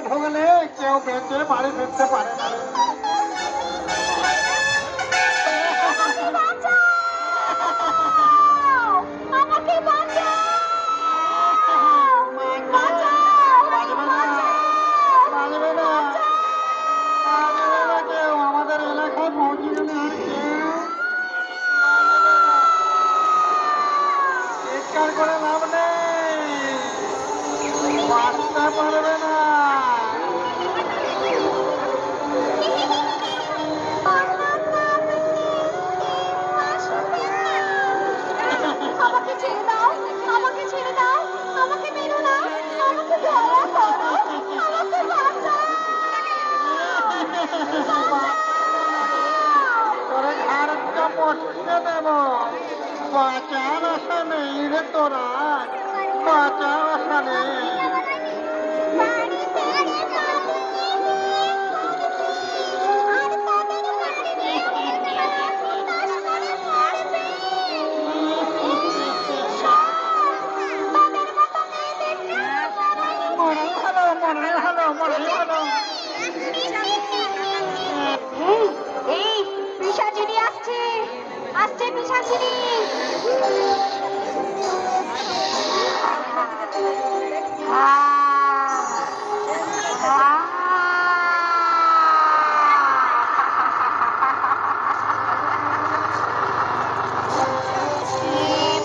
ঢুকলে কেউ বেঁচে বাড়ি ফিরতে পারে না। আমাদের এলাকায় পৌঁছে গেলে আর কেউ চিৎকার করে লাভ নেই, বাঁচতে পারবে না। আমাকে ছেড়ে দাও, আমাকে ছেড়ে দাও, আমাকে মেরো না, আমাকে দয়া করো, আমাকে বাঁচাও। তোরে ঘাড়টা পড়তে দেব, বাঁচার আশা নেই রে তোরা, বাঁচার আশা নেই। এই পিশাচিনী আসছে, আসছে পিশাচিনী।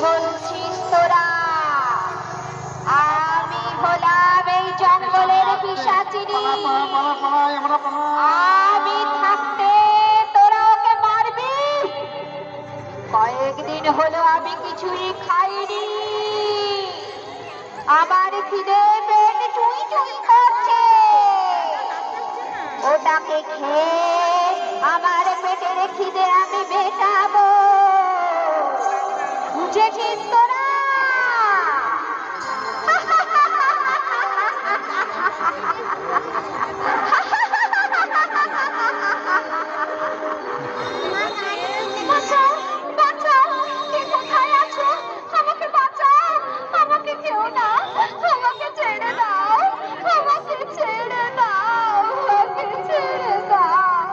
বলছিস তোরা? আমি হলাম এই জঙ্গলের পিশাচিনী। আমি থাকতে তোরা ওকে মারবি? কয়েকদিন হলো আমি কিছুই খাইনি, আমার খিদে পেট চুই চুই করছে। ওটাকে খেয়ে আমার পেটের খিদে আমি মেটাবো, বুঝেছিস তোরা? বাঁচাও, বাঁচাও, কে কোথায় আছো? আমাকে বাঁচাও, আমাকে কেউ না, আমাকে ছেড়ে দাও, আমাকে ছেড়ে দাও, আমাকে ছেড়ে দাও।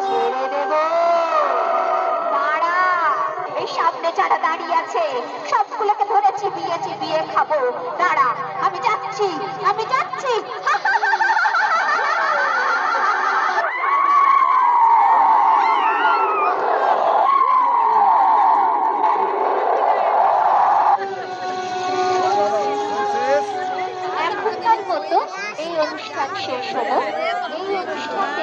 ছেড়ে দেব? দাঁড়া, এই সামনে যারা দাঁড়িয়ে আছে সবগুলোকে ধরে চিবিয়ে চিবিয়ে খাবো। দাঁড়া, আমি যাচ্ছি, আমি যাচ্ছি।